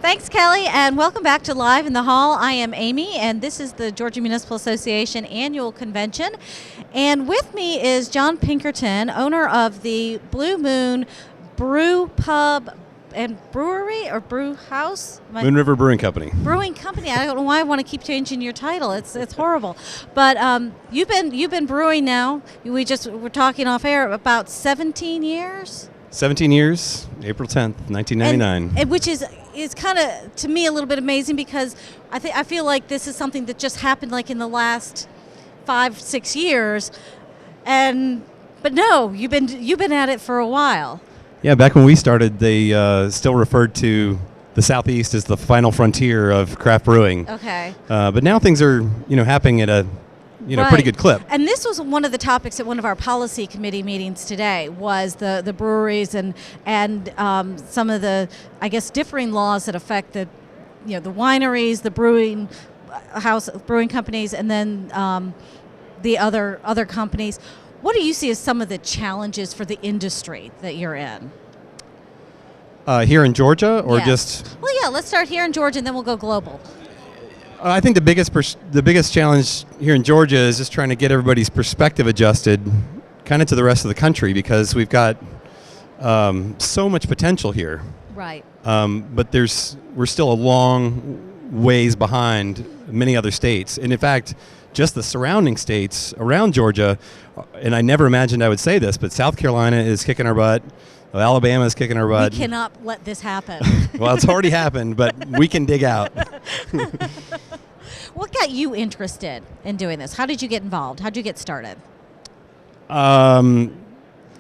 Thanks, Kelly, and welcome back to Live in the Hall. I am Amy, and this is the Georgia Municipal Association Annual Convention. And with me is John Pinkerton, owner of the Blue Moon Brew Pub and Brewery or Brew House? Moon River Brewing Company. Brewing Company. I don't know why I want to keep changing your title. It's horrible. But you've been brewing now. We're talking off air about 17 years. 17 years, April 10th, 1999. And which is kind of, to me, a little bit amazing because I feel like this is something that just happened like in the last 5-6 years. But no, you've been at it for a while. Yeah, back when we started, they still referred to the Southeast as the final frontier of craft brewing. Okay. But now things are, happening at a pretty good clip. And this was one of the topics at one of our policy committee meetings today was the breweries and some of the, I guess, differing laws that affect the wineries, the brewing companies, and then the other companies. What do you see as some of the challenges for the industry that you're in? Here in Georgia, or just? Well, yeah. Let's start here in Georgia, and then we'll go global. I think the biggest challenge here in Georgia is just trying to get everybody's perspective adjusted, kind of to the rest of the country, because we've got so much potential here. Right. But we're still a long ways behind many other states, and in fact, just the surrounding states around Georgia. And I never imagined I would say this, but South Carolina is kicking our butt. Alabama is kicking our butt. We cannot let this happen. Well, it's already happened, but we can dig out. What got you interested in doing this? How did you get involved? How did you get started?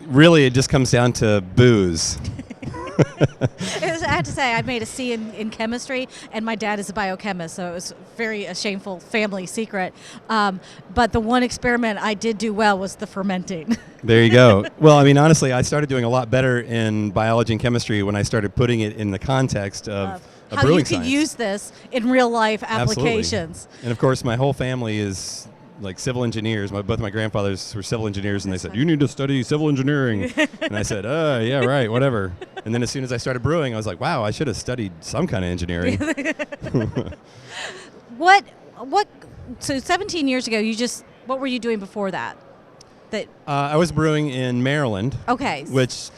Really, it just comes down to booze. I have to say, I made a C in chemistry, and my dad is a biochemist, so it was a shameful family secret. But the one experiment I did do well was the fermenting. There you go. Well, I mean, honestly, I started doing a lot better in biology and chemistry when I started putting it in the context of how brewing you could science. Use this in real life applications. Absolutely. And of course, my whole family is like civil engineers. Both my grandfathers were civil engineers, and they said, "You need to study civil engineering." And I said, yeah, right, whatever." And then as soon as I started brewing, I was like, wow, I should have studied some kind of engineering. So 17 years ago, what were you doing before that? I was brewing in Maryland. Okay. Which,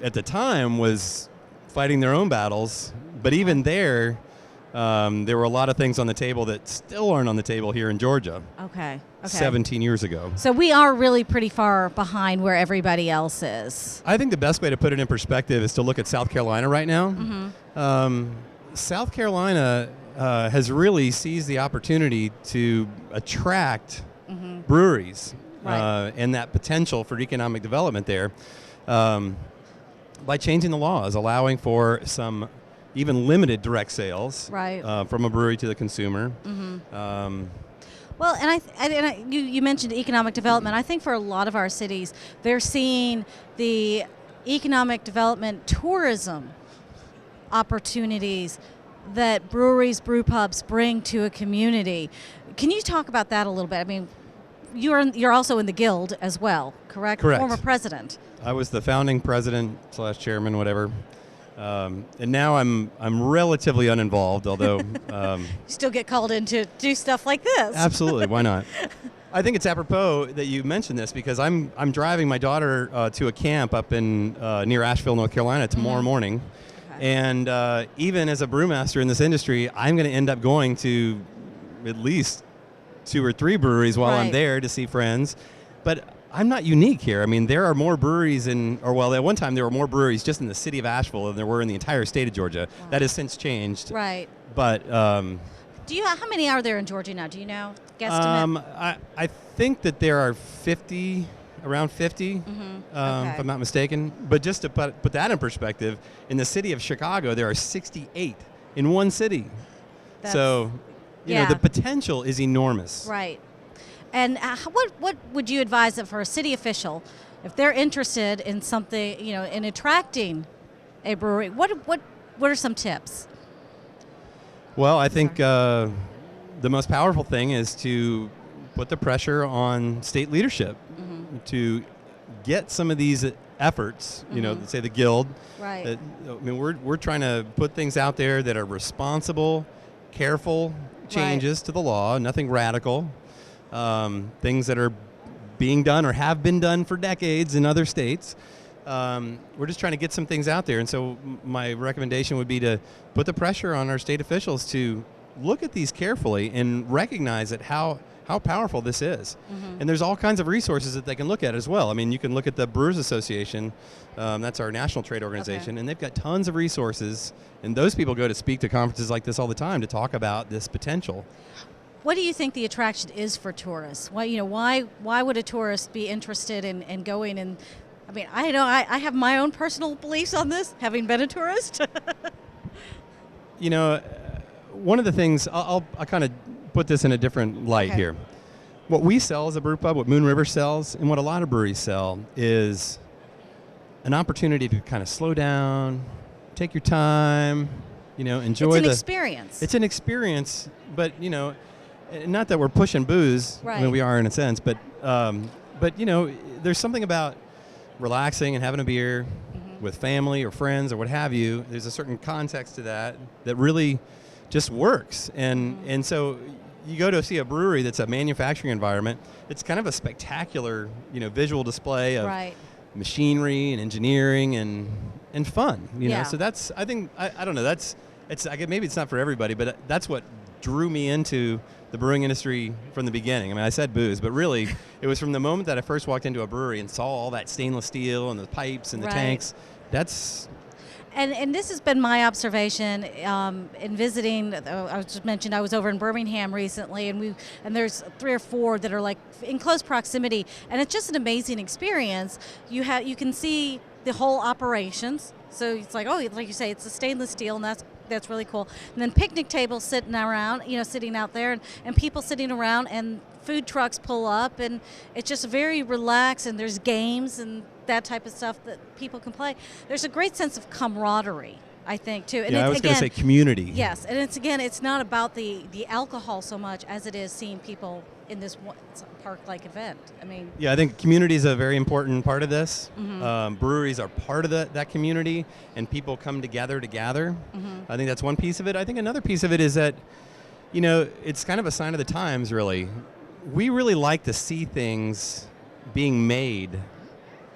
at the time was fighting their own battles. But even there were a lot of things on the table that still aren't on the table here in Georgia. Okay. 17 years ago. So we are really pretty far behind where everybody else is. I think the best way to put it in perspective is to look at South Carolina right now. Mm-hmm. South Carolina has really seized the opportunity to attract breweries and that potential for economic development there by changing the laws, allowing for some even limited direct sales from a brewery to the consumer. Mm-hmm. Well, and you mentioned economic development. I think for a lot of our cities, they're seeing the economic development tourism opportunities that breweries, brew pubs bring to a community. Can you talk about that a little bit? I mean, you're also in the guild as well, correct? Correct. Former president. I was the founding president / chairman, whatever. And now I'm relatively uninvolved, although you still get called in to do stuff like this. Absolutely, why not? I think it's apropos that you mentioned this because I'm driving my daughter to a camp up in near Asheville, North Carolina tomorrow morning, and even as a brewmaster in this industry, I'm going to end up going to at least 2 or 3 breweries while I'm there to see friends, but I'm not unique here. I mean, there are more breweries at one time there were more breweries just in the city of Asheville than there were in the entire state of Georgia. Wow. That has since changed. Right. But how many are there in Georgia now? Do you know? Guesstimate? I think that there are around 50, if I'm not mistaken. But just to put that in perspective, in the city of Chicago, there are 68 in one city. So, the potential is enormous. Right. And what would you advise for a city official if they're interested in something, in attracting a brewery? What are some tips? Well, I think the most powerful thing is to put the pressure on state leadership to get some of these efforts, you know, say the Guild. Right. I mean, we're trying to put things out there that are responsible, careful changes to the law, nothing radical, things that are being done or have been done for decades in other states. We're just trying to get some things out there, and so my recommendation would be to put the pressure on our state officials to look at these carefully and recognize that how powerful this is. And there's all kinds of resources that they can look at as well. I mean, you can look at the Brewers Association, that's our national trade organization, and they've got tons of resources, and those people go to speak to conferences like this all the time to talk about this potential. What do you think the attraction is for tourists? Why would a tourist be interested in going? And I mean, I know I have my own personal beliefs on this, having been a tourist. You know, one of the things, I'll kind of put this in a different light here. What we sell as a brew pub, what Moon River sells, and what a lot of breweries sell is an opportunity to kind of slow down, take your time, you know, enjoy it's an experience. It's an experience, but, you know, not that we're pushing booze, I mean, we are in a sense, but you know, there's something about relaxing and having a beer with family or friends or what have you. There's a certain context to that really just works. And so you go to see a brewery that's a manufacturing environment, it's kind of a spectacular, you know, visual display of machinery and engineering and fun, you know. So that's, I think, I don't know, maybe it's not for everybody, but that's what drew me into the brewing industry from the beginning. I mean, I said booze, but really it was from the moment that I first walked into a brewery and saw all that stainless steel and the pipes and the tanks. That's... And this has been my observation in visiting. I just mentioned I was over in Birmingham recently, and there's 3 or 4 that are like in close proximity, and it's just an amazing experience. You can see the whole operations. So it's like, oh, like you say, it's a stainless steel, and that's really cool. And then picnic tables sitting around, you know, sitting out there, and people sitting around, and food trucks pull up, and it's just very relaxed, and there's games and that type of stuff that people can play. There's a great sense of camaraderie, I think, too. And I was going to say community. Yes, and it's not about the alcohol so much as it is seeing people in this park-like event. I mean, I think community is a very important part of this. Breweries are part of that community, and people come together to gather. I think that's one piece of it. I think another piece of it is that, you know, it's kind of a sign of the times, really. We really like to see things being made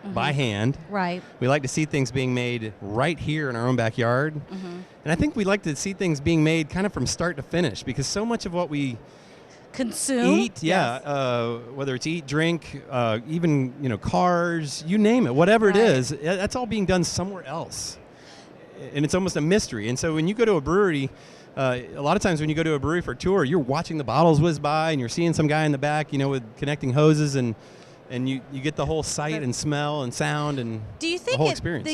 by hand. Right. We like to see things being made right here in our own backyard. And I think we like to see things being made kind of from start to finish, because so much of what we consume, eat, whether it's eat, drink, even, you know, cars, you name it, whatever it is, that's all being done somewhere else. And it's almost a mystery. And so when you go to a brewery, a lot of times when you go to a brewery for a tour, you're watching the bottles whiz by, and you're seeing some guy in the back, you know, with connecting hoses, and you get the whole sight and smell and sound and do you think the whole experience.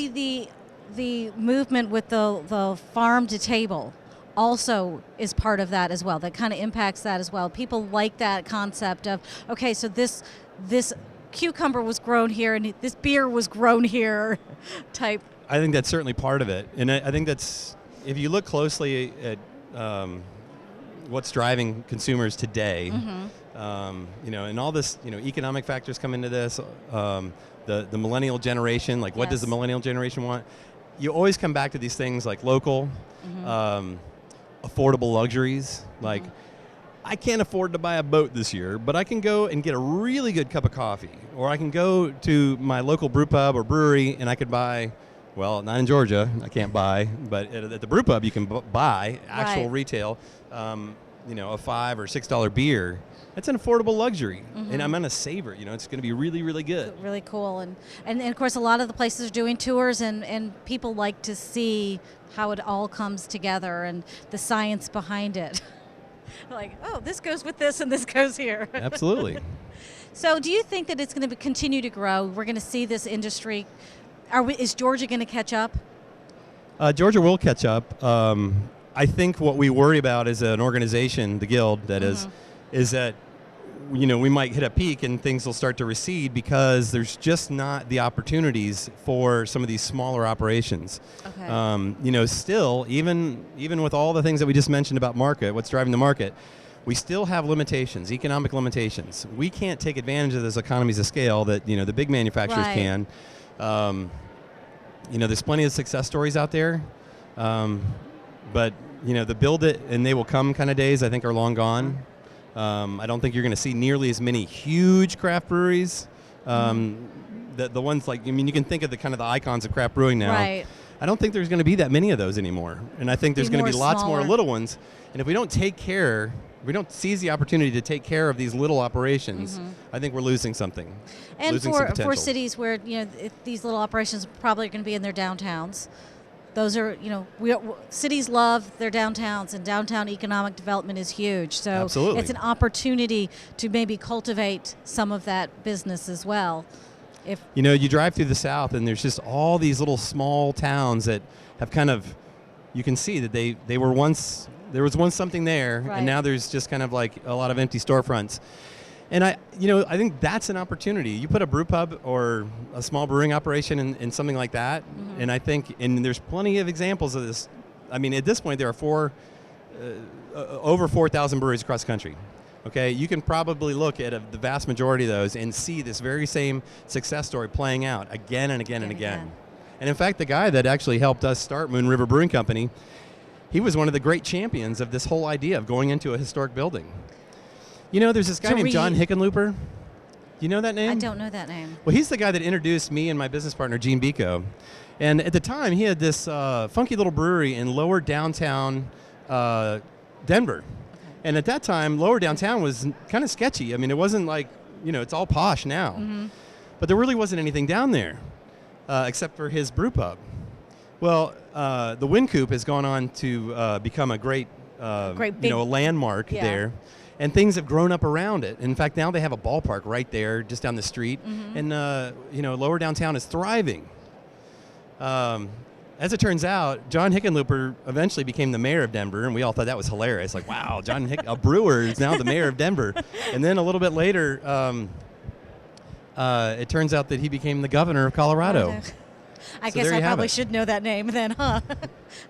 The movement with the farm to table also is part of that as well, that kind of impacts that as well? People like that concept of, okay, so this cucumber was grown here and this beer was grown here type. I think that's certainly part of it. And I think that's, if you look closely at what's driving consumers today, you know, and all this, you know, economic factors come into this, the millennial generation, like what does the millennial generation want? You always come back to these things like local, affordable luxuries. Like, I can't afford to buy a boat this year, but I can go and get a really good cup of coffee, or I can go to my local brew pub or brewery and I could buy, well, not in Georgia, I can't buy, but at the brew pub you can buy actual retail, you know, a $5 or $6 beer. That's an affordable luxury, and I'm going to savor it. You know, it's going to be really, really good. Really cool, and of course, a lot of the places are doing tours, and people like to see how it all comes together and the science behind it. Like, oh, this goes with this, and this goes here. Absolutely. So, do you think that it's going to continue to grow? We're going to see this industry. Is Georgia going to catch up? Georgia will catch up. I think what we worry about as an organization, the Guild, that is that, you know, we might hit a peak and things will start to recede because there's just not the opportunities for some of these smaller operations. Okay. You know, still, even with all the things that we just mentioned about market, what's driving the market, we still have limitations, economic limitations. We can't take advantage of those economies of scale that, you know, the big manufacturers can. There's plenty of success stories out there, but the build it and they will come kind of days I think are long gone. I don't think you're going to see nearly as many huge craft breweries. The ones you can think of the kind of the icons of craft brewing now. Right. I don't think there's going to be that many of those anymore. And I think there's going to be lots more little ones. And if we don't seize the opportunity to take care of these little operations, I think we're losing something. And losing some potential. For cities where these little operations are probably going to be in their downtowns. Those are, cities love their downtowns, and downtown economic development is huge. So Absolutely. It's an opportunity to maybe cultivate some of that business as well. You drive through the South, and there's just all these little small towns that have kind of, you can see that there was once something there, right. And now there's just kind of like a lot of empty storefronts. And I think that's an opportunity. You put a brew pub or a small brewing operation in something like that, and I think, and there's plenty of examples of this. I mean, at this point, there are over 4,000 breweries across the country. Okay, you can probably look at the vast majority of those and see this very same success story playing out again and again and again. And in fact, the guy that actually helped us start Moon River Brewing Company, he was one of the great champions of this whole idea of going into a historic building. There's this guy named John Hickenlooper. Do you know that name? I don't know that name. Well, he's the guy that introduced me and my business partner, Gene Bico. And at the time, he had this funky little brewery in lower downtown Denver. And at that time, lower downtown was kind of sketchy. I mean, it wasn't like, it's all posh now. But there really wasn't anything down there except for his brew pub. Well, the Wind Coop has gone on to become a great big, a landmark there. And things have grown up around it. In fact, now they have a ballpark right there just down the street. And, lower downtown is thriving. As it turns out, John Hickenlooper eventually became the mayor of Denver, and we all thought that was hilarious. Like, wow, a brewer is now the mayor of Denver. And then a little bit later, it turns out that he became the governor of Colorado. I guess I probably should know that name then, huh?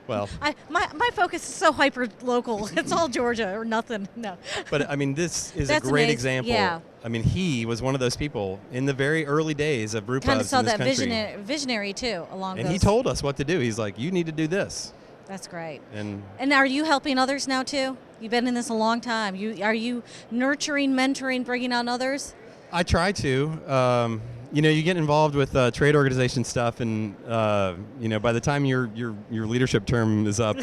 Well, my focus is so hyper local. It's all Georgia or nothing. No. But I mean, this is a great example. Yeah. I mean, he was one of those people in the very early days of brew pubs in this country. Kind of saw that visionary too along. And he told us what to do. He's like, you need to do this. That's great. And are you helping others now too? You've been in this a long time. Are you nurturing, mentoring, bringing on others? I try to. You get involved with trade organization stuff, and by the time your leadership term is up,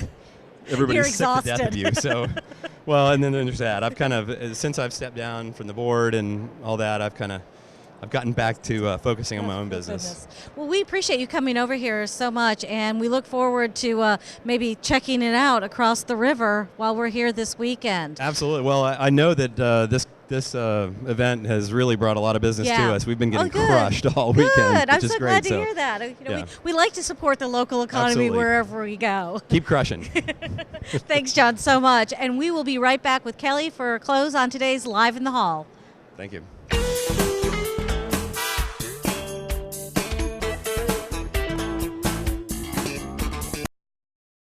everybody's sick to death of you. So, and then there's that. I've kind of, since I've stepped down from the board and all that, I've gotten back to focusing on my own business. Well, we appreciate you coming over here so much, and we look forward to maybe checking it out across the river while we're here this weekend. Absolutely. Well, I know that this event has really brought a lot of business to us. We've been getting crushed all weekend, Good. I'm which is so great. glad to hear that. We like to support the local economy wherever we go. Keep crushing. Thanks, John, so much. And we will be right back with Kelly for a close on today's Live in the Hall. Thank you.